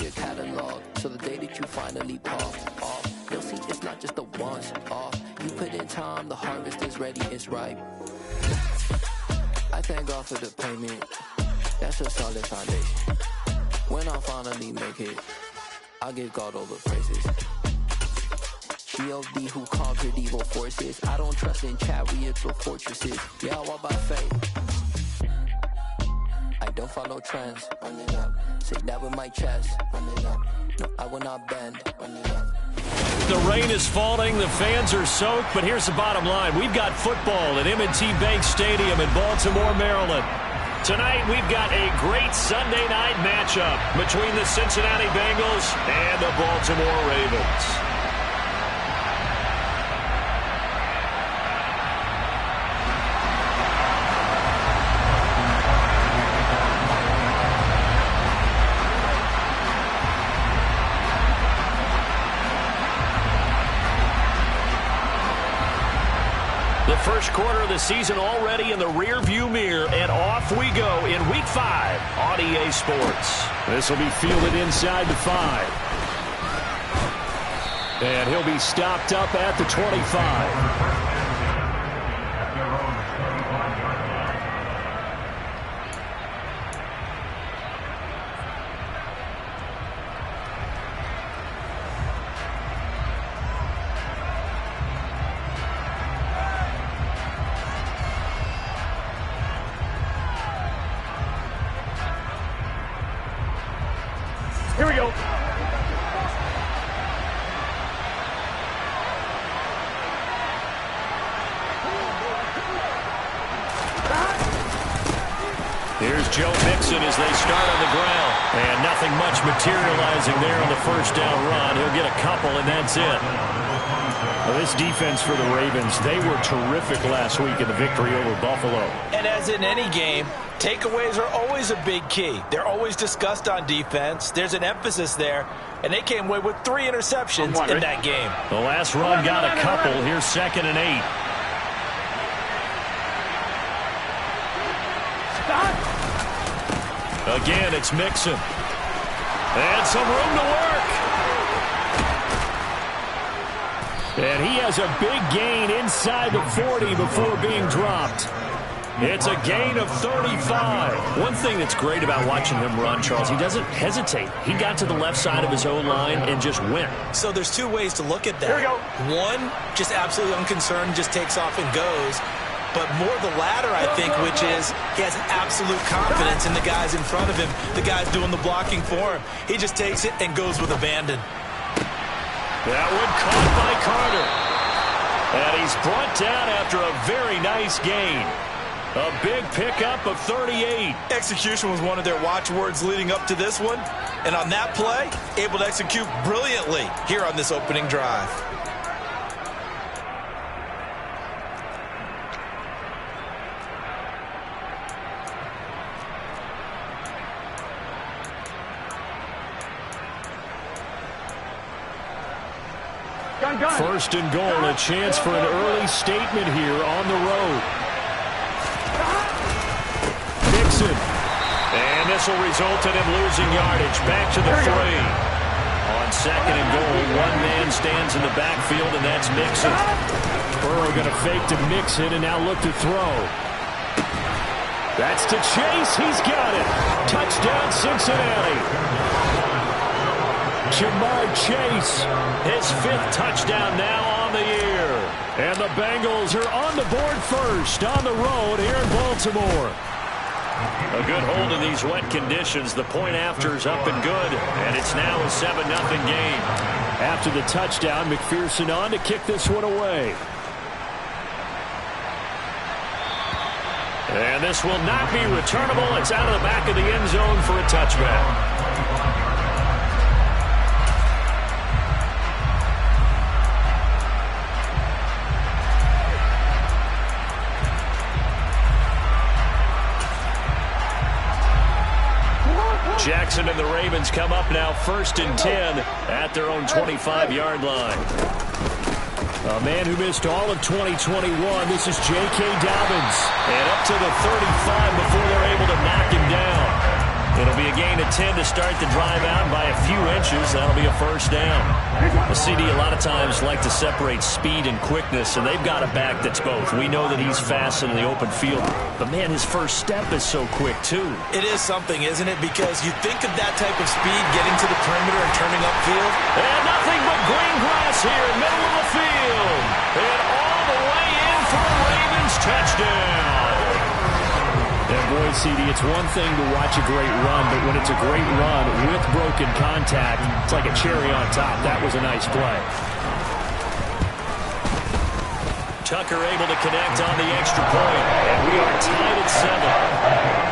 your catalog. So the day that you finally pop off, you'll see it's not just a once off. You put in time, the harvest is ready, it's ripe. I thank God for the payment. That's a solid foundation. When I finally make it, I'll give God all the praises. G.O.D. who conquered evil forces. I don't trust in chariots or fortresses. Yeah, I walk by faith. I don't follow trends. Run it up. Say that with my chest. Run it up. No, I will not bend. Run it up. The rain is falling, the fans are soaked, but here's the bottom line. We've got football at M&T Bank Stadium in Baltimore, Maryland. Tonight, we've got a great Sunday night matchup between the Cincinnati Bengals and the Baltimore Ravens. First quarter of the season already in the rear-view mirror, and off we go in Week 5 on EA Sports. This will be fielded inside the 5. And he'll be stopped up at the 25. Here we go. Here's Joe Mixon as they start on the ground. And nothing much materializing there on the first down run. He'll get a couple, and that's it. Well, this defense for the Ravens, they were terrific last week in the victory over Buffalo. And as in any game, takeaways are always a big key. They're always discussed on defense. There's an emphasis there, and they came away with 3 interceptions in that game. The last run got a couple. Here's 2nd and 8. Again, it's Mixon. And some room to work. And he has a big gain inside the 40 before being dropped. It's a gain of 35. One thing that's great about watching him run, Charles, he doesn't hesitate. He got to the left side of his own line and just went. So there's 2 ways to look at that. Here we go. One, just absolutely unconcerned, just takes off and goes. But more the latter, I think, which is he has absolute confidence in the guys in front of him, the guys doing the blocking for him. He just takes it and goes with abandon. That one caught by Carter. And he's brought down after a very nice gain. A big pickup of 38. Execution was one of their watchwords leading up to this one. And on that play, able to execute brilliantly here on this opening drive. First and goal, a chance for an early statement here on the road. Mixon. And this will result in him losing yardage. Back to the 3. On 2nd and goal, one man stands in the backfield, and that's Mixon. Burrow going to fake to Mixon and now look to throw. That's to Chase. He's got it. Touchdown, Cincinnati. Jamar Chase, his 5th touchdown now on the year. And the Bengals are on the board first on the road here in Baltimore. A good hold in these wet conditions. The point after is up and good, and it's now a 7-0 game. After the touchdown, McPherson on to kick this one away. And this will not be returnable. It's out of the back of the end zone for a touchback. Jackson and the Ravens come up now 1st and 10 at their own 25-yard line. A man who missed all of 2021, this is J.K. Dobbins. And up to the 35 before they're able to knock him down. It'll be a gain of 10 to start the drive out by a few inches. That'll be a first down. The CD a lot of times like to separate speed and quickness, and they've got a back that's both. We know that he's fast in the open field, but, man, his first step is so quick, too. It is something, isn't it? Because you think of that type of speed getting to the perimeter and turning upfield. And nothing but green grass here, middle of the field. And all the way in for a Ravens touchdown. And boy, CD, it's one thing to watch a great run, but when it's a great run with broken contact, it's like a cherry on top. That was a nice play. Tucker able to connect on the extra point, and we are tied at 7.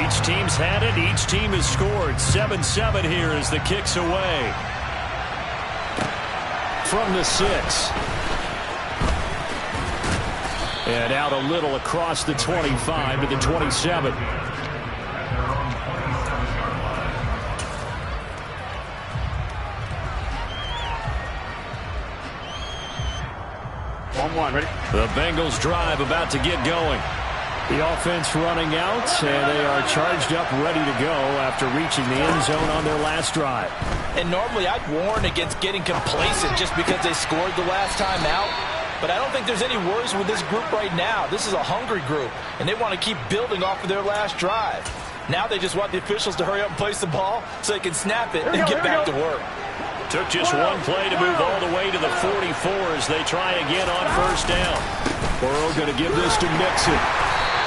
Each team's had it. Each team has scored. 7-7 here as the kick's away. From the 6. And out a little across the 25 to the 27. Ready? The Bengals drive about to get going. The offense running out, and they are charged up, ready to go after reaching the end zone on their last drive. And normally I'd warn against getting complacent just because they scored the last time out. But I don't think there's any worries with this group right now. This is a hungry group, and they want to keep building off of their last drive. Now they just want the officials to hurry up and place the ball so they can snap it and get back to work. Took just one play to move all the way to the 44 as they try again on first down. Burrow going to give this to Mixon.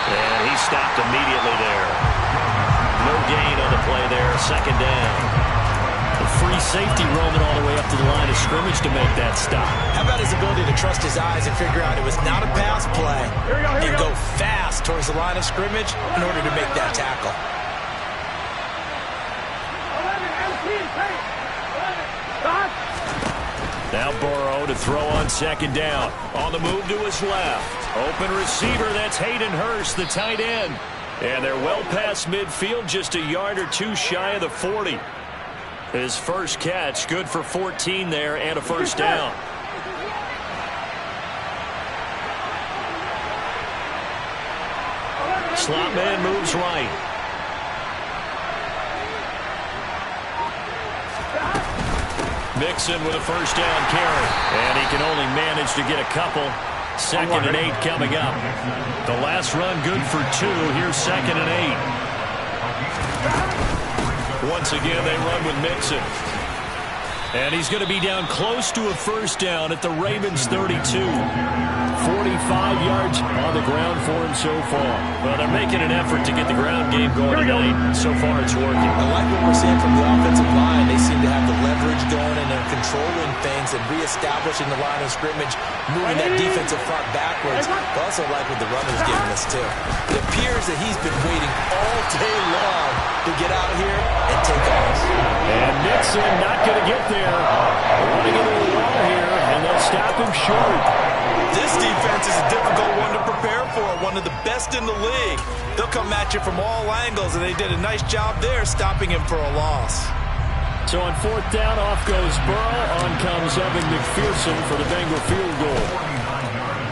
And he stopped immediately there. No gain on the play there. Second down. The free safety roaming all the way up to the line of scrimmage to make that stop. How about his ability to trust his eyes and figure out it was not a pass play and go fast towards the line of scrimmage in order to make that tackle. Now Burrow to throw on second down. On the move to his left. Open receiver, that's Hayden Hurst, the tight end. And they're well past midfield, just a yard or two shy of the 40. His first catch, good for 14 there and a first down. Slot man moves right. Mixon with a first down carry. And he can only manage to get a couple. 2nd and 8 coming up. The last run good for 2. Here's 2nd and 8. Once again, they run with Mixon. And he's going to be down close to a first down at the Ravens 32. 45 yards on the ground for him so far. Well, they're making an effort to get the ground game going tonight. So far, it's working. I like what we're seeing from the offensive line. They seem to have the leverage going and they're controlling things and reestablishing the line of scrimmage, moving that defensive front backwards. I also like what the runner's giving us, too. It appears that he's been waiting all day long to get out here and take off. And Nixon not going to get there. Running into the wall here, and they'll stop him short. This defense is a difficult one to prepare for, one of the best in the league. They'll come at you from all angles, and they did a nice job there stopping him for a loss. So on 4th down, off goes Burrow. On comes Evan McPherson for the Bengal field goal.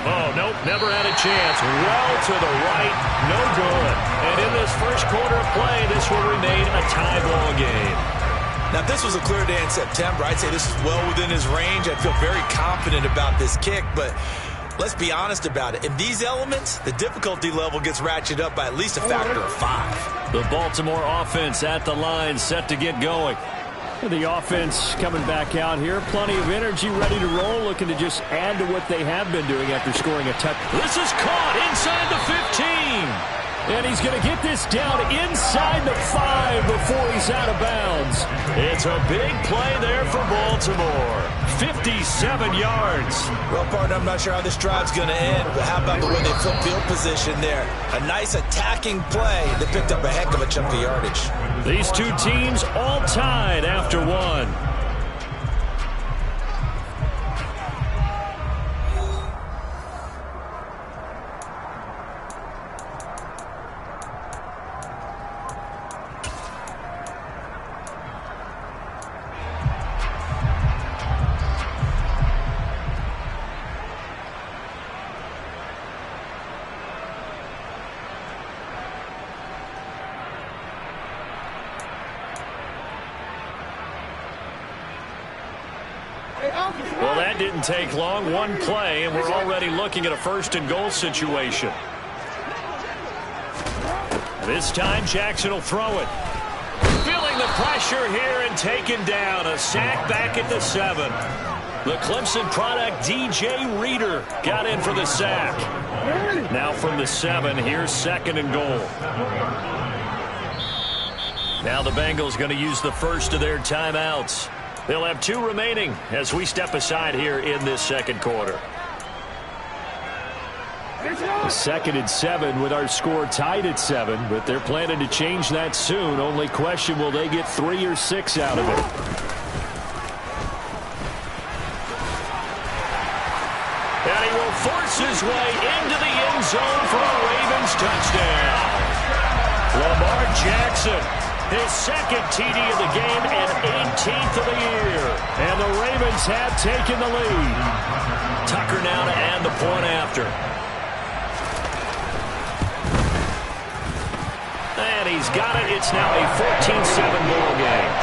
Oh, nope, never had a chance. Well to the right, no good. And in this first quarter of play, this will remain a tie ball game. Now, if this was a clear day in September, I'd say this is well within his range. I'd feel very confident about this kick, but let's be honest about it. In these elements, the difficulty level gets ratcheted up by at least a factor of 5. The Baltimore offense at the line, set to get going. The offense coming back out here. Plenty of energy, ready to roll, looking to just add to what they have been doing after scoring a touchdown. This is caught inside the 15. And he's going to get this down inside the 5 before he's out of bounds. It's a big play there for Baltimore. 57 yards. Well, partner, I'm not sure how this drive's going to end, but how about the way they flip field position there? A nice attacking play that picked up a heck of a chunk of yardage. These two teams all tied after one. Well, that didn't take long. One play, and we're already looking at a first-and-goal situation. This time, Jackson will throw it. Feeling the pressure here and taken down. A sack back at the 7. The Clemson product, DJ Reader, got in for the sack. Now from the 7, here's 2nd and goal. Now the Bengals going to use the first of their timeouts. They'll have 2 remaining as we step aside here in this second quarter. 2nd and 7 with our score tied at 7, but they're planning to change that soon. Only question, will they get 3 or 6 out of it? And he will force his way into the end zone for a Ravens touchdown. Lamar Jackson, his 2nd TD of the game and 18th of the year. And the Ravens have taken the lead. Tucker now to add the point after. And he's got it. It's now a 14-7 ball game.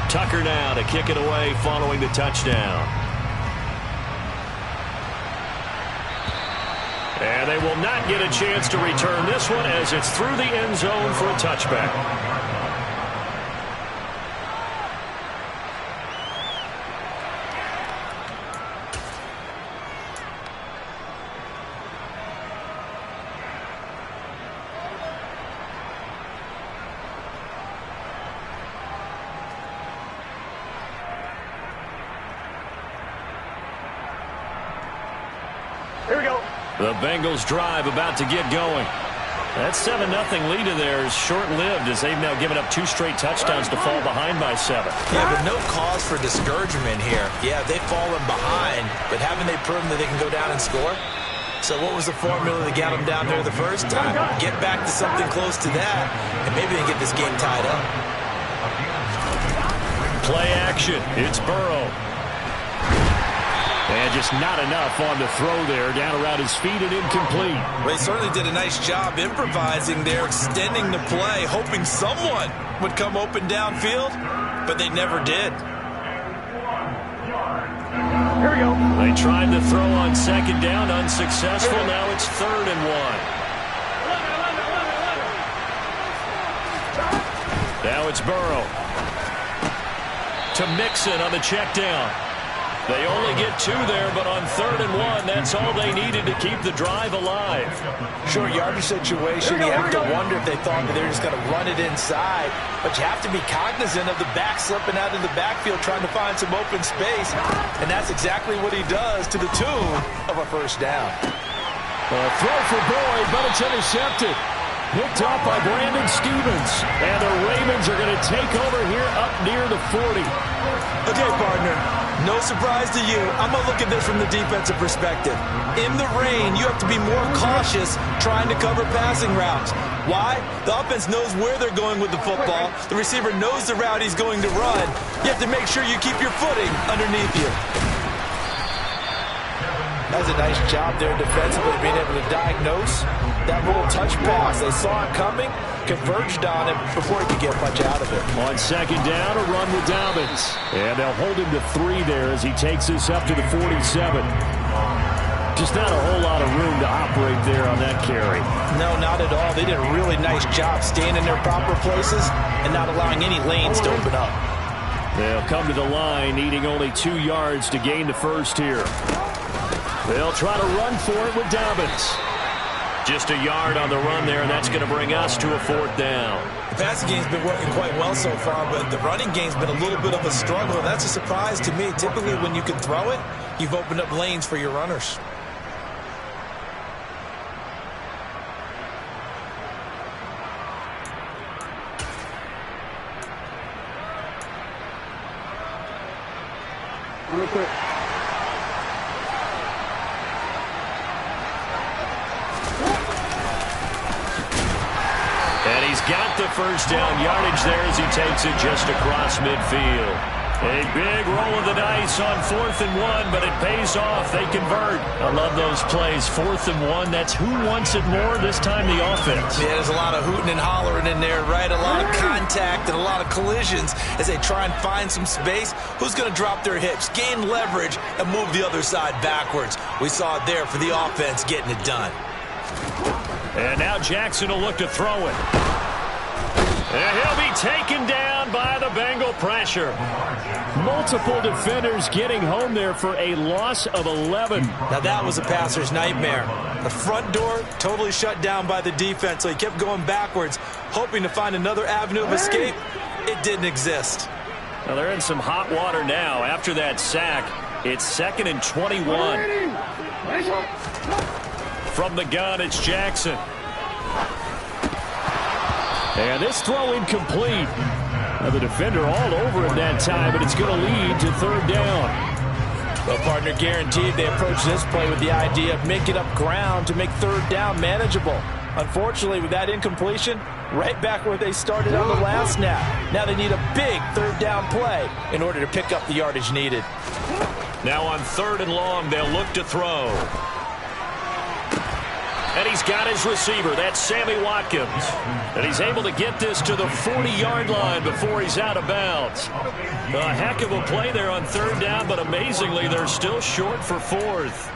Tucker now to kick it away following the touchdown. And they will not get a chance to return this one as it's through the end zone for a touchback. The Bengals drive about to get going. That 7-0 lead of theirs short-lived as they've now given up 2 straight touchdowns to fall behind by 7. Yeah, but no cause for discouragement here. Yeah, they've fallen behind, but haven't they proven that they can go down and score? So what was the formula that got them down there the first time? Get back to something close to that, and maybe they can get this game tied up. Play action. It's Burrow. And just not enough on the throw there. Down around his feet and incomplete. Well, they certainly did a nice job improvising there, extending the play, hoping someone would come open downfield, but they never did. Here we go. They tried to throw on 2nd down, unsuccessful. Now it's 3rd and 1. Now it's Burrow. To Mixon on the check down. They only get 2 there, but on 3rd and 1, that's all they needed to keep the drive alive. Short yardage situation, you have to wonder if they thought that they're just going to run it inside. But you have to be cognizant of the back slipping out of the backfield trying to find some open space. And that's exactly what he does to the tune of a first down. Throw for Boyd, but it's intercepted. Picked off by Brandon Stevens. And the Ravens are going to take over here up near the 40. Okay, partner. No surprise to you. I'm going to look at this from the defensive perspective. In the rain, you have to be more cautious trying to cover passing routes. Why? The offense knows where they're going with the football. The receiver knows the route he's going to run. You have to make sure you keep your footing underneath you. That's a nice job there defensively, being able to diagnose that little touch pass. They saw it coming, converged on it before he could get much out of it. On 2nd down, a run with Dobbins. And they'll hold him to 3 there as he takes us up to the 47. Just not a whole lot of room to operate there on that carry. No, not at all. They did a really nice job staying in their proper places and not allowing any lanes to open up. They'll come to the line, needing only 2 yards to gain the first here. They'll try to run for it with Dobbins. Just a yard on the run there, and that's going to bring us to a 4th down. The passing game's been working quite well so far, but the running game's been a little bit of a struggle, and that's a surprise to me. Typically, when you can throw it, you've opened up lanes for your runners. Real quick. And he's got the first down yardage there as he takes it just across midfield. A big roll of the dice on 4th and 1, but it pays off. They convert. I love those plays. 4th and 1, that's who wants it more, this time the offense. Yeah, there's a lot of hooting and hollering in there, right? A lot of contact and a lot of collisions as they try and find some space. Who's going to drop their hips, gain leverage, and move the other side backwards? We saw it there for the offense getting it done. And now Jackson will look to throw it. And he'll be taken down by the Bengal pressure. Multiple defenders getting home there for a loss of 11. Now that was a passer's nightmare. The front door totally shut down by the defense, so he kept going backwards, hoping to find another avenue of escape. It didn't exist. Well, they're in some hot water now after that sack. It's 2nd and 21. From the gun, it's Jackson. And this throw incomplete. Now the defender all over him that time, but it's going to lead to 3rd down. Well, partner, guaranteed they approach this play with the idea of making up ground to make 3rd down manageable. Unfortunately, with that incompletion, right back where they started on the last snap. Now they need a big 3rd down play in order to pick up the yardage needed. Now on 3rd and long, they'll look to throw. And he's got his receiver. That's Sammy Watkins. And he's able to get this to the 40-yard line before he's out of bounds. A heck of a play there on 3rd down, but amazingly, they're still short for 4th.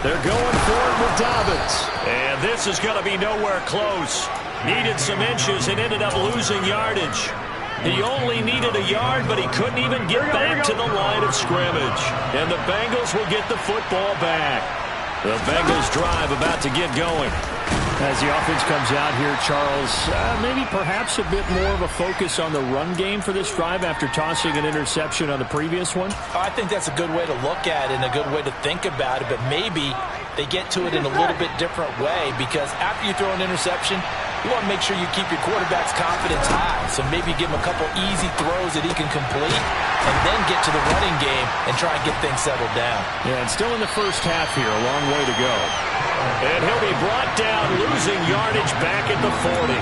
They're going for it with Dobbins. And this is going to be nowhere close. Needed some inches and ended up losing yardage. He only needed a yard, but he couldn't even get back to the line of scrimmage. And the Bengals will get the football back. The Bengals drive about to get going. As the offense comes out here, Charles, maybe perhaps a bit more of a focus on the run game for this drive after tossing an interception on the previous one? I think that's a good way to look at it and a good way to think about it, but maybe they get to it in a little bit different way, because after you throw an interception, you want to make sure you keep your quarterback's confidence high. So maybe give him a couple easy throws that he can complete and then get to the running game and try and get things settled down. Yeah, and still in the first half here, a long way to go. And he'll be brought down, losing yardage back at the 40.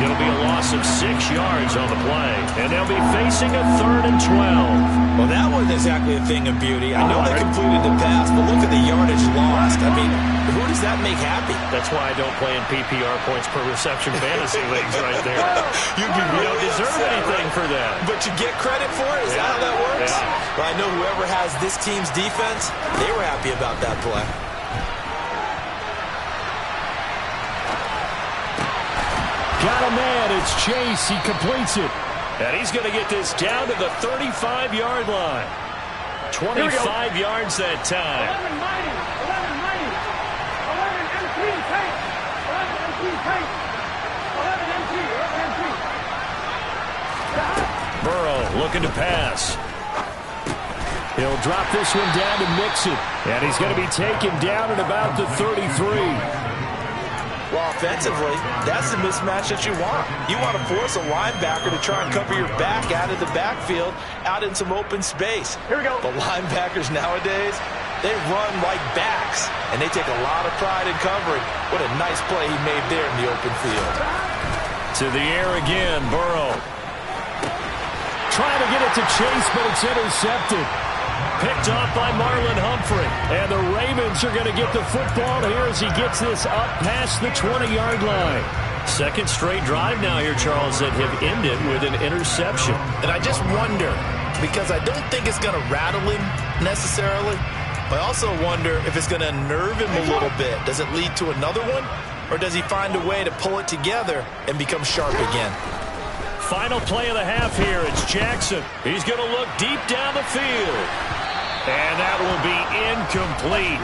It'll be a loss of 6 yards on the play, and they'll be facing a 3rd and 12. Well, that wasn't exactly a thing of beauty. I know they completed the pass, but look at the yardage lost. I mean, who does that make happy? That's why I don't play in PPR points per reception fantasy leagues right there. You don't deserve anything for that. But you get credit for it? Is that how that works? Yeah. Well, I know whoever has this team's defense, they were happy about that play. Got a man. It's Chase. He completes it. And he's going to get this down to the 35-yard line. 25 yards that time. 11 mighty. 11 MT tank. 11 MT tank. 11 MT. 11 MT. Burrow looking to pass. He'll drop this one down to Mixon. And he's going to be taken down at about the 33. Well, offensively, that's the mismatch that you want. You want to force a linebacker to try and cover your back out of the backfield, out in some open space. Here we go. The linebackers nowadays, they run like backs, and they take a lot of pride in covering. What a nice play he made there in the open field. To the air again, Burrow. Trying to get it to Chase, but it's intercepted. Picked off by Marlon Humphrey. And the Ravens are going to get the football here as he gets this up past the 20-yard line. Second straight drive now here, Charles, that have ended with an interception. And I just wonder, because I don't think it's going to rattle him necessarily, but I also wonder if it's going to unnerve him a little bit. Does it lead to another one? Or does he find a way to pull it together and become sharp again? Final play of the half here. It's Jackson. He's going to look deep down the field. And that will be incomplete.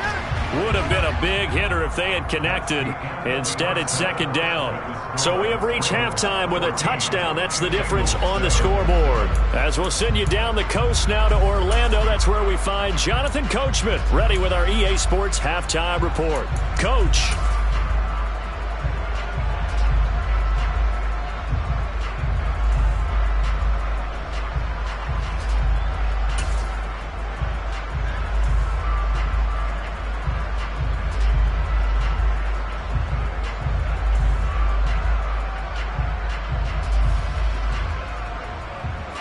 Would have been a big hitter if they had connected. Instead, it's second down. So we have reached halftime with a touchdown. That's the difference on the scoreboard. As we'll send you down the coast now to Orlando, that's where we find Jonathan Coachman, ready with our EA Sports Halftime Report. Coach.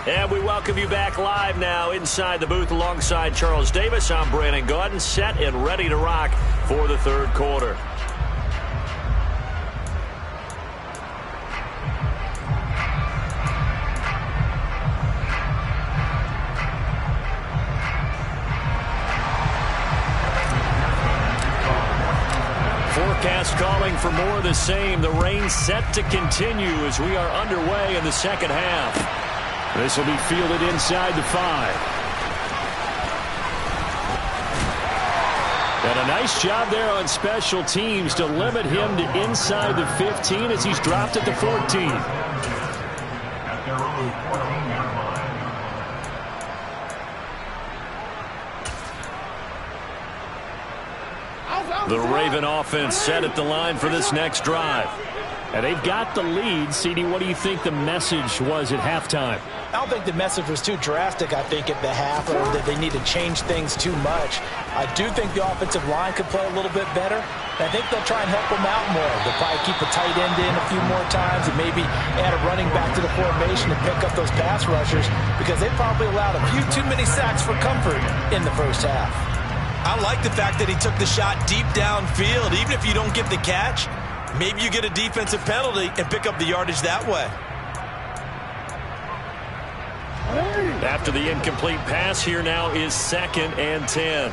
And we welcome you back live now inside the booth alongside Charles Davis. I'm Brandon Gaudin, set and ready to rock for the third quarter. Forecast calling for more of the same. The rain set to continue as we are underway in the second half. This will be fielded inside the 5. And a nice job there on special teams to limit him to inside the 15 as he's dropped at the 14. The Raven offense set at the line for this next drive. And they've got the lead. CD, what do you think the message was at halftime? I don't think the message was too drastic, I think, at the half, or that they need to change things too much. I do think the offensive line could play a little bit better. I think they'll try and help them out more. They'll probably keep a tight end in a few more times and maybe add a running back to the formation to pick up those pass rushers because they probably allowed a few too many sacks for comfort in the first half. I like the fact that he took the shot deep downfield. Even if you don't get the catch, maybe you get a defensive penalty and pick up the yardage that way. After the incomplete pass, here now is 2nd and 10.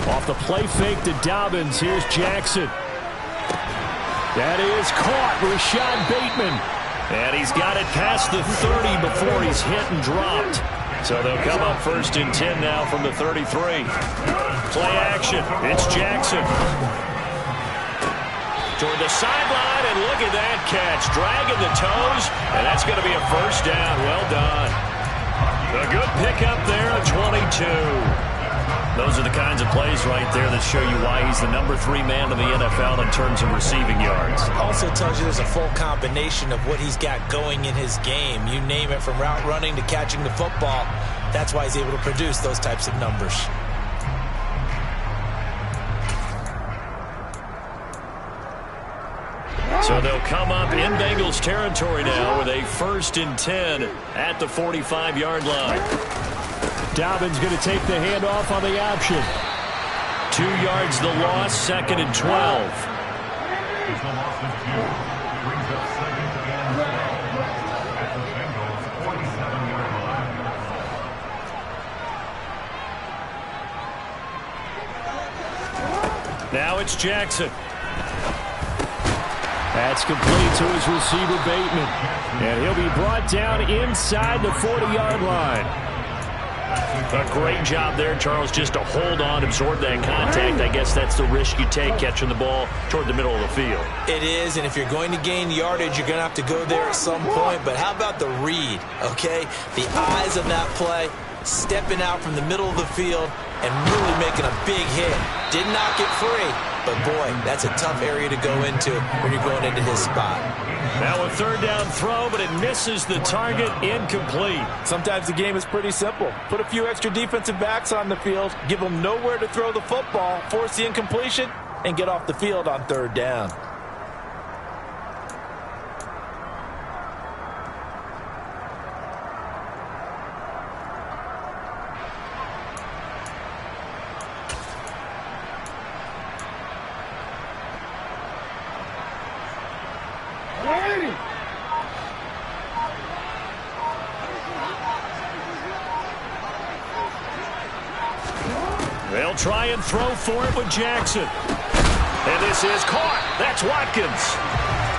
Off the play fake to Dobbins. Here's Jackson. That is caught. Rashad Bateman. And he's got it past the 30 before he's hit and dropped. So they'll come up 1st and 10 now from the 33. Play action. It's Jackson. Toward the sideline, and look at that catch. Dragging the toes, and that's going to be a first down. Well done. A good pickup there at 22. Those are the kinds of plays right there that show you why he's the number 3 man in the NFL in terms of receiving yards. Also tells you there's a full combination of what he's got going in his game. You name it, from route running to catching the football. That's why he's able to produce those types of numbers. So they'll come up in Bengals territory now with a 1st and 10 at the 45-yard line. Dobbins going to take the handoff on the option. 2 yards the loss, 2nd and 12. Now it's Jackson. That's complete to his receiver, Bateman. And he'll be brought down inside the 40-yard line. A great job there, Charles, just to hold on, absorb that contact. I guess that's the risk you take catching the ball toward the middle of the field. It is, and if you're going to gain yardage, you're going to have to go there at some point. But how about the read, okay? The eyes of that play, stepping out from the middle of the field and really making a big hit. Did not get free, but boy, that's a tough area to go into when you're going into his spot. Now a 3rd down throw, but it misses the target, incomplete. Sometimes the game is pretty simple. Put a few extra defensive backs on the field, give them nowhere to throw the football, force the incompletion, and get off the field on 3rd down. They'll try and throw for it with Jackson. And this is caught. That's Watkins.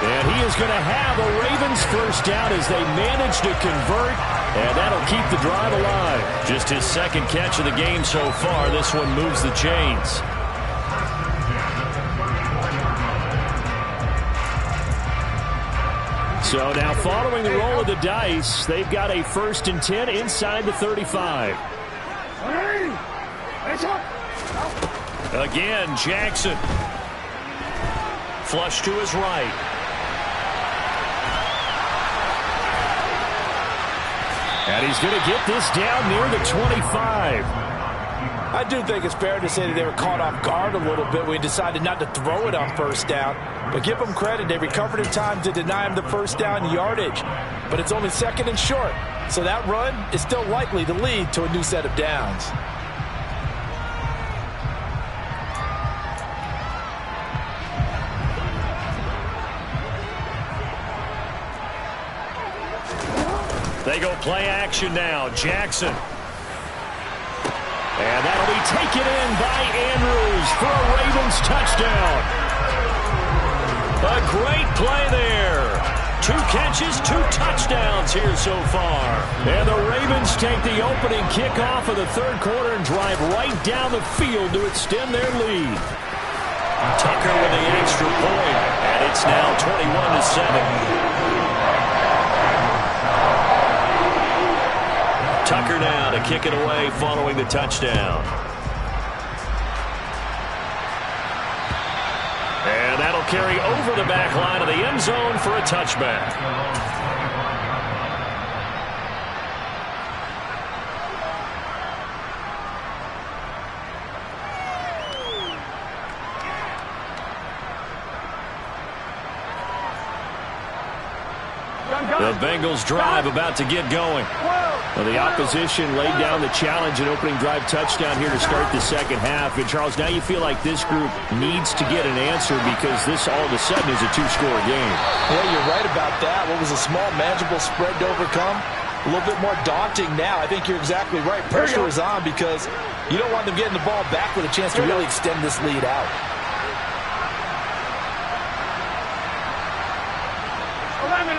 And he is going to have a Ravens first down as they manage to convert, and that'll keep the drive alive. Just his second catch of the game so far. This one moves the chains. So now following the roll of the dice, they've got a 1st and 10 inside the 35. Again, Jackson. Flush to his right. And he's going to get this down near the 25. I do think it's fair to say that they were caught off guard a little bit when we decided not to throw it on first down. But give them credit. They recovered in time to deny him the first down yardage. But it's only 2nd and short. So that run is still likely to lead to a new set of downs. They go play action now. Jackson. And that'll be taken in by Andrews for a Ravens touchdown. A great play there. 2 catches, 2 touchdowns here so far. And the Ravens take the opening kickoff of the 3rd quarter and drive right down the field to extend their lead. Tucker with the extra point. And it's now 21-7. Tucker now to kick it away following the touchdown. And that'll carry over the back line of the end zone for a touchback. The Bengals drive about to get going. Well, the opposition laid down the challenge and opening drive touchdown here to start the second half. And, Charles, now you feel like this group needs to get an answer because this all of a sudden is a 2-score game. Yeah, you're right about that. What was a small, manageable spread to overcome? A little bit more daunting now. I think you're exactly right. Pressure is on because you don't want them getting the ball back with a chance to really extend this lead out. 11.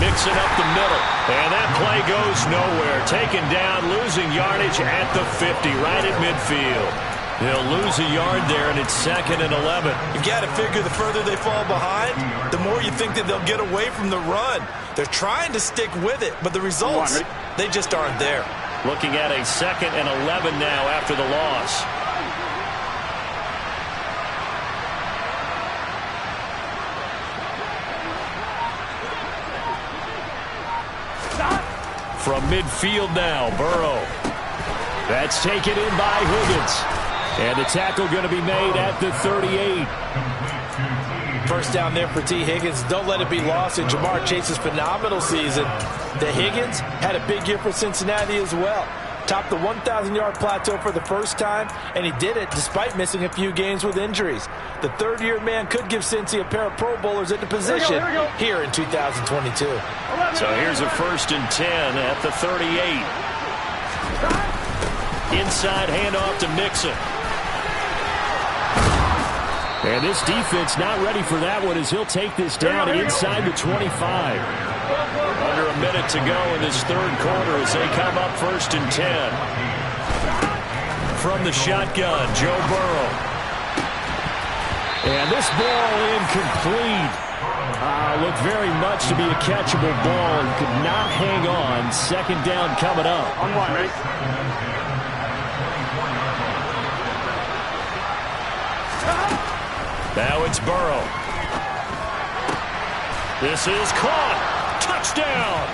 Mixing up the middle. And that play goes nowhere. Taken down, losing yardage at the 50, right at midfield. He'll lose a yard there, and it's 2nd and 11. You got to figure the further they fall behind, the more you think that they'll get away from the run. They're trying to stick with it, but the results, they just aren't there. Looking at a 2nd and 11 now after the loss. From midfield now, Burrow. That's taken in by Higgins. And the tackle going to be made at the 38. First down there for T. Higgins. Don't let it be lost in Jamar Chase's phenomenal season. The Higgins had a big year for Cincinnati as well. Topped the 1,000-yard plateau for the first time, and he did it despite missing a few games with injuries. The third-year man could give Cincy a pair of Pro Bowlers into position here in 2022. So here's a 1st and 10 at the 38. Inside handoff to Mixon. And this defense not ready for that one as he'll take this down inside the 25. Under a minute to go in this 3rd quarter as they come up 1st and 10. From the shotgun, Joe Burrow. And this ball incomplete. Looked very much to be a catchable ball and could not hang on. 2nd down coming up. On 1, ready? Now it's Burrow. This is caught. Touchdown.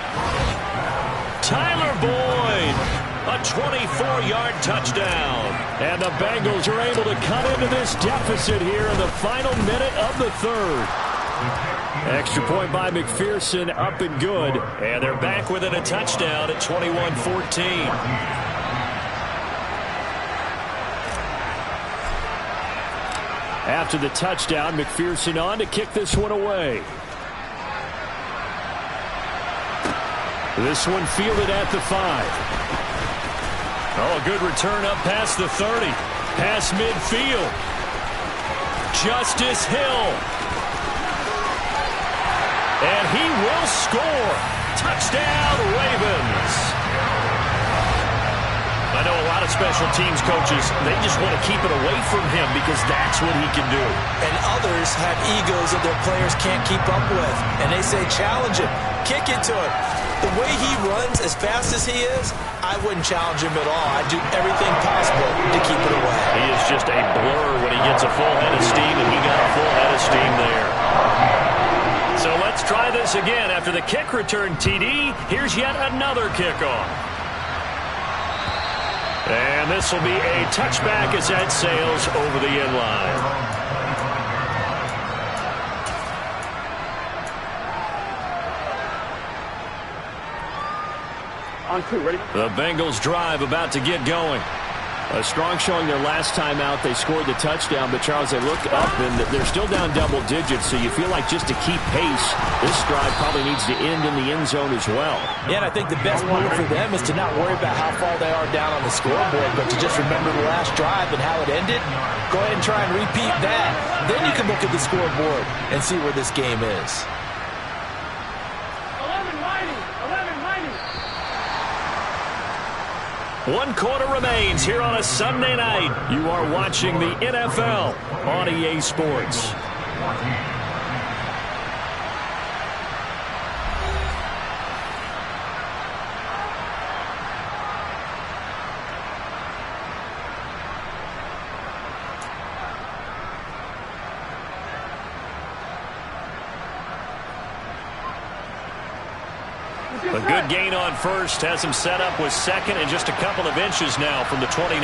Tyler Boyd. A 24-yard touchdown. And the Bengals are able to cut into this deficit here in the final minute of the 3rd. Extra point by McPherson, up and good. And they're back within a touchdown at 21-14. After the touchdown, McPherson on to kick this one away. This one fielded at the 5. Oh, a good return up past the 30. past midfield. Justice Hill. And he will score. Touchdown, Ravens. I know a lot of special teams coaches, they just want to keep it away from him because that's what he can do. And others have egos that their players can't keep up with. And they say, challenge him, kick it to him. The way he runs as fast as he is, I wouldn't challenge him at all. I'd do everything possible to keep it away. He is just a blur when he gets a full head of steam, and he got a full head of steam there. So let's try this again. After the kick return TD, here's yet another kickoff. And this will be a touchback as that sails over the end line. On 2, ready? The Bengals drive about to get going. A strong showing their last time out. They scored the touchdown, but Charles, they look up and they're still down double digits, so you feel like just to keep pace, this drive probably needs to end in the end zone as well. Yeah, and I think the best move for them is to not worry about how far they are down on the scoreboard, but to just remember the last drive and how it ended. Go ahead and try and repeat that. Then you can look at the scoreboard and see where this game is. 1 quarter remains here on a Sunday night. You are watching the NFL on EA Sports. A good gain on first has him set up with second and just a couple of inches now from the 29.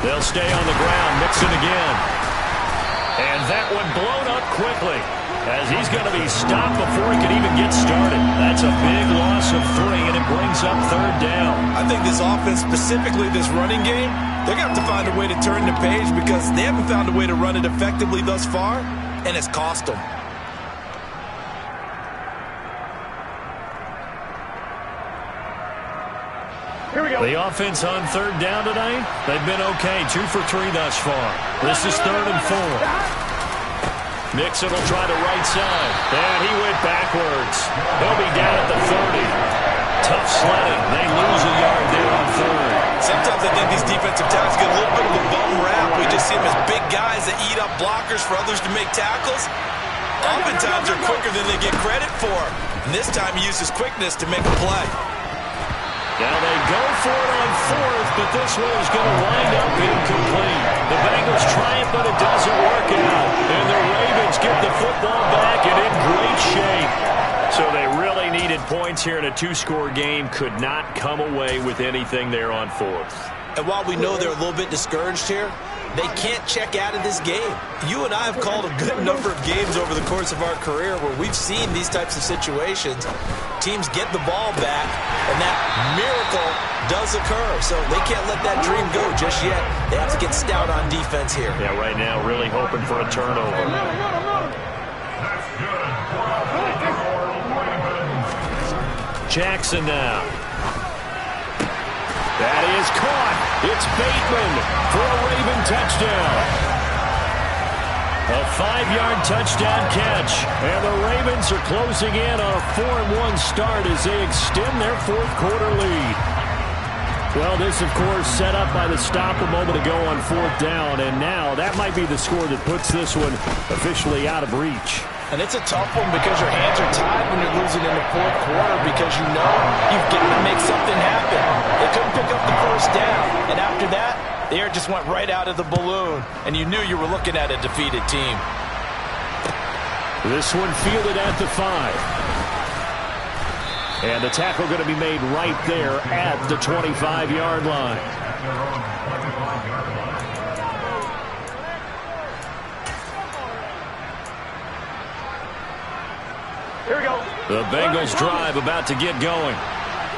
They'll stay on the ground, Mixon again. And that one blown up quickly as he's going to be stopped before he can even get started. That's a big loss of 3, and it brings up 3rd down. I think this offense, specifically this running game, they're going to have to find a way to turn the page because they haven't found a way to run it effectively thus far, and it's cost them. Here we go. The offense on 3rd down tonight, they've been okay. 2 for 3 thus far. This is 3rd and 4. Mixon will try the right side. And he went backwards. He'll be down at the 30. Tough sledding. They lose a yard there on 3rd. Sometimes I think these defensive tackles get a little bit of a bum rap. We just see them as big guys that eat up blockers for others to make tackles. Oftentimes they're quicker than they get credit for. And this time he uses quickness to make a play. Now they go for it on 4th, but this one is going to wind up incomplete. The Bengals try it, but it doesn't work out. And the Ravens get the football back and in great shape. So they really needed points here in a 2-score game. Could not come away with anything there on 4th. And while we know they're a little bit discouraged here, they can't check out of this game. You and I have called a good number of games over the course of our career where we've seen these types of situations. Teams get the ball back, and that miracle does occur. So they can't let that dream go just yet. They have to get stout on defense here. Yeah, right now really hoping for a turnover. Jackson now. That is caught. It's Bateman for a Raven touchdown. A 5-yard touchdown catch. And the Ravens are closing in on a 4-1 start as they extend their 4th quarter lead. Well, this, of course, set up by the stop a moment ago on 4th down. And now that might be the score that puts this one officially out of reach. And it's a tough one because your hands are tied when you're losing in the 4th quarter because you know you've got to make something happen. They couldn't pick up the 1st down. And after that, the air just went right out of the balloon. And you knew you were looking at a defeated team. This one fielded at the 5. And the tackle going to be made right there at the 25-yard line. Here we go. The Bengals drive about to get going.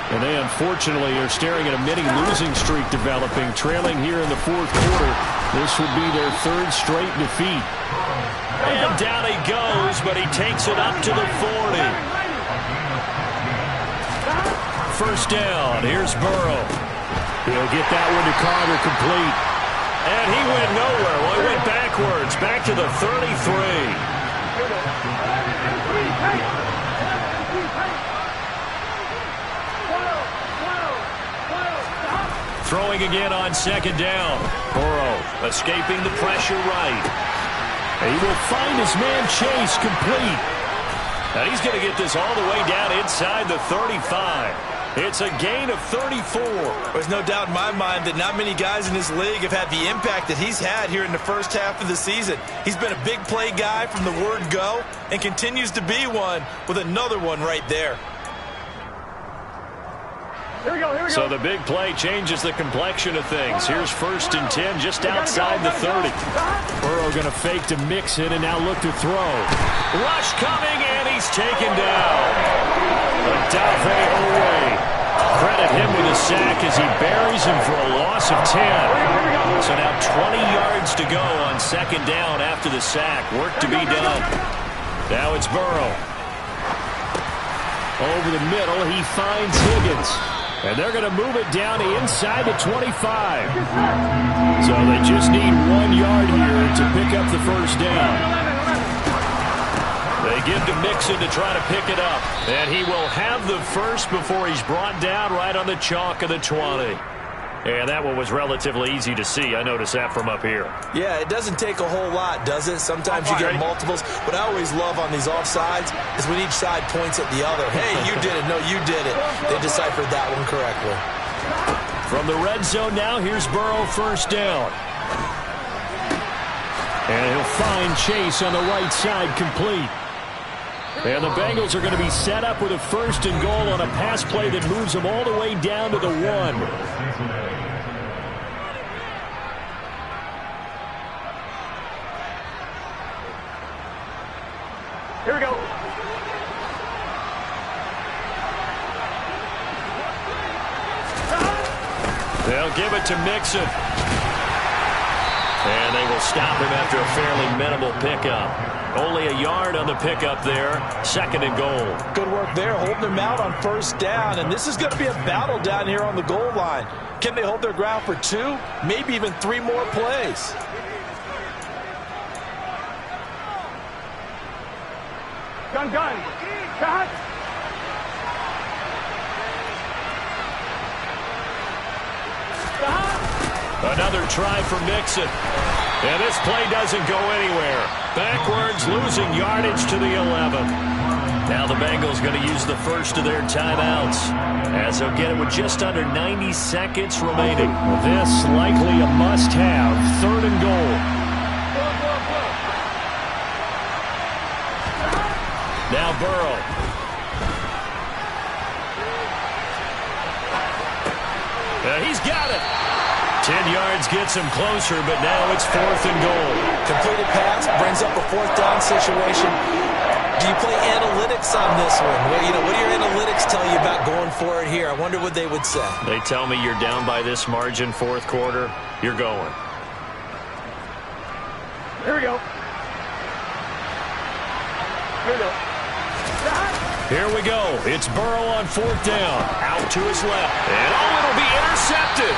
And they unfortunately are staring at a mini losing streak developing, trailing here in the 4th quarter. This would be their 3rd straight defeat. And down he goes, but he takes it up to the 40. first down. Here's Burrow. He'll get that one to Carter, complete. And he went nowhere. Well, he went backwards, back to the 33. Throwing again on second down. Burrow escaping the pressure right. He will find his man Chase, complete. And he's going to get this all the way down inside the 35. It's a gain of 34. There's no doubt in my mind that not many guys in this league have had the impact that he's had here in the first half of the season. He's been a big play guy from the word go and continues to be one with another one right there. Here we go, here we go. So the big play changes the complexion of things. Here's 1st and 10 just outside the 30. Burrow going to fake to mix it and now look to throw. Rush coming, and he's taken down. Odafe Oweh. Credit him with a sack as he buries him for a loss of 10. So now 20 yards to go on second down after the sack. Work to be done. Now it's Burrow. Over the middle, he finds Higgins. And they're going to move it down to inside the 25. So they just need 1 yard here to pick up the first down. They give to Mixon to try to pick it up. And he will have the first before he's brought down right on the chalk of the 20. And that one was relatively easy to see. I noticed that from up here. Yeah, it doesn't take a whole lot, does it? Sometimes you get multiples. What I always love on these offsides is when each side points at the other. Hey, you did it. No, you did it. They deciphered that one correctly. From the red zone now, here's Burrow, first down. And he'll find Chase on the right side, complete. And the Bengals are going to be set up with a 1st and goal on a pass play that moves them all the way down to the 1. Here we go. They'll give it to Mixon. And they will stop him after a fairly minimal pickup. Only a yard on the pickup there. 2nd and goal. Good work there, holding them out on first down. And this is going to be a battle down here on the goal line. Can they hold their ground for 2, maybe even 3 more plays? Gun. Cut. Another try for Mixon. And this play doesn't go anywhere. Backwards, losing yardage to the 11. Now the Bengals going to use the first of their timeouts, as they'll get it with just under 90 seconds remaining. This likely a must-have. 3rd and goal. Now Burrow. He's got it. 10 yards gets him closer, but now it's 4th and goal. Completed pass brings up a 4th down situation. Do you play analytics on this one? What do your analytics tell you about going for it here? I wonder what they would say. They tell me you're down by this margin, 4th quarter. You're going. Here we go. Here we go. Here we go. It's Burrow on 4th down. Out to his left. And it'll be intercepted.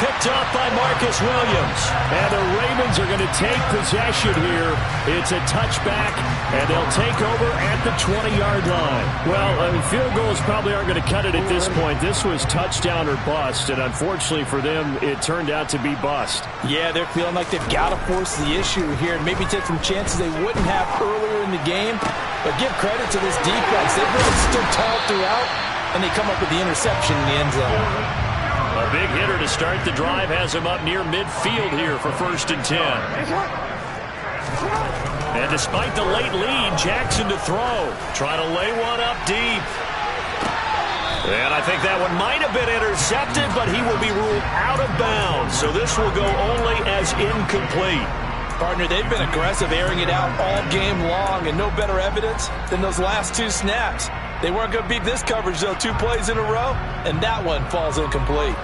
Picked up by Marcus Williams. And the Ravens are going to take possession here. It's a touchback, and they'll take over at the 20-yard line. Well, field goals probably aren't going to cut it at this point. This was touchdown or bust, and unfortunately for them, it turned out to be bust. Yeah, they're feeling like they've got to force the issue here and maybe take some chances they wouldn't have earlier in the game. But give credit to this defense. They've really stood tall throughout, and they come up with the interception in the end zone. A big hitter to start the drive has him up near midfield here for 1st and 10. And despite the late lead, Jackson to throw. Trying to lay one up deep. And I think that one might have been intercepted, but he will be ruled out of bounds. So this will go only as incomplete. Partner, they've been aggressive, airing it out all game long, and no better evidence than those last 2 snaps. They weren't going to beat this coverage, though, 2 plays in a row, and that one falls incomplete.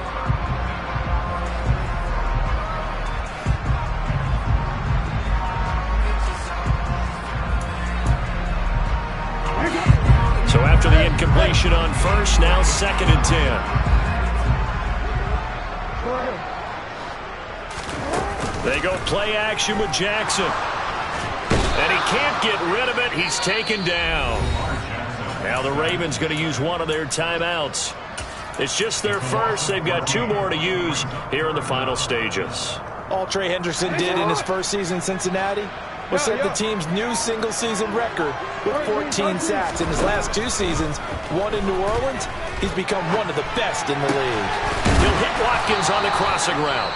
So after the completion on first, now 2nd and 10. They go play action with Jackson. And he can't get rid of it. He's taken down. Now the Ravens going to use one of their timeouts. It's just their first. They've got 2 more to use here in the final stages. All Trey Hendrickson did in his first season in Cincinnati was set the team's new single-season record with 14 sacks. In his last 2 seasons, one in New Orleans, he's become one of the best in the league. He'll hit Watkins on the crossing route.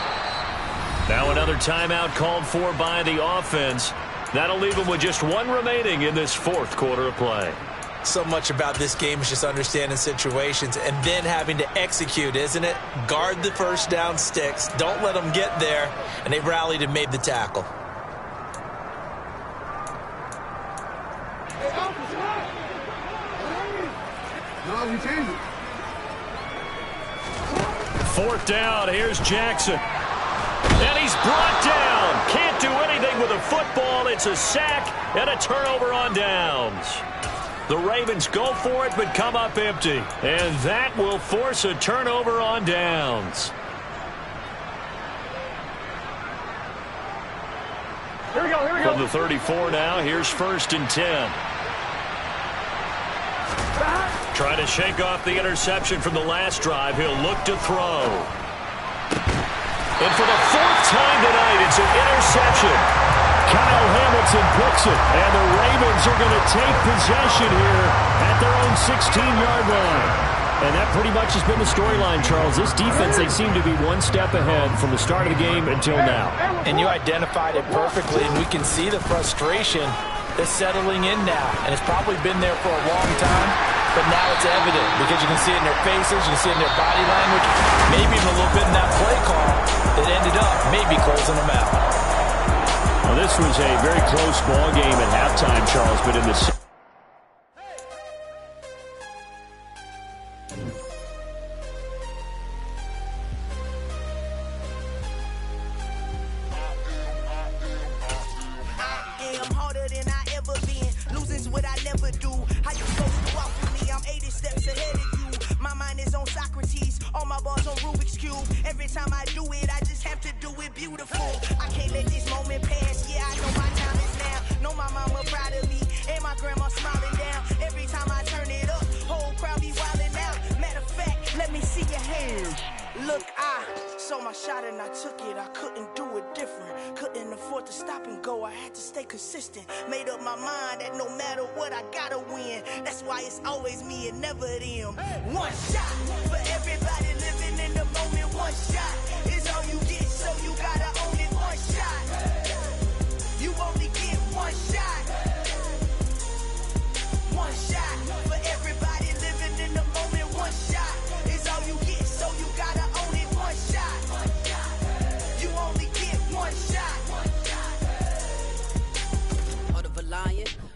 Now another timeout called for by the offense. That'll leave him with just 1 remaining in this 4th quarter of play. So much about this game is just understanding situations and then having to execute, isn't it? Guard the first down sticks. Don't let them get there. And they rallied and made the tackle. Fourth down, here's Jackson. And he's brought down. Can't do anything with a football. It's a sack and a turnover on downs. The Ravens go for it but come up empty. And that will force a turnover on downs. Here we go. From the 34 now, here's 1st and 10. Trying to shake off the interception from the last drive. He'll look to throw. And for the 4th time tonight, it's an interception. Kyle Hamilton picks it, and the Ravens are going to take possession here at their own 16-yard line. And that pretty much has been the storyline, Charles. This defense, they seem to be 1 step ahead from the start of the game until now. And you identified it perfectly, and we can see the frustration that's settling in now. And it's probably been there for a long time, but now it's evident because you can see it in their faces, you can see it in their body language, maybe even a little bit in that play call that ended up maybe closing them out. Well, this was a very close ball game at halftime, Charles, but in the consistent. Made up my mind that no matter what, I gotta win. That's why it's always me and never them. One shot for everybody living in the moment. One shot is all you get, so you gotta own it. One shot. You only get one shot. One shot for everybody living in the moment. One shot is all you get, so you gotta own it. One shot. You only get one shot.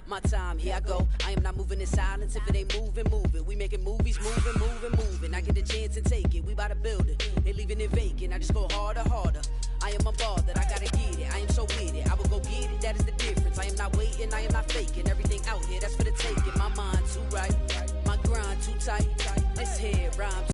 My time, here I go. I am not moving in silence. If it ain't moving, moving. We making movies, moving. I get the chance and take it. We bout to build it. They leaving it vacant. I just go harder. I am a ball that I gotta get it. I am so with it. I will go get it. That is the difference. I am not waiting. I am not faking. Everything out here, that's for the taking. My mind too right. My grind too tight. Let's hear rhymes.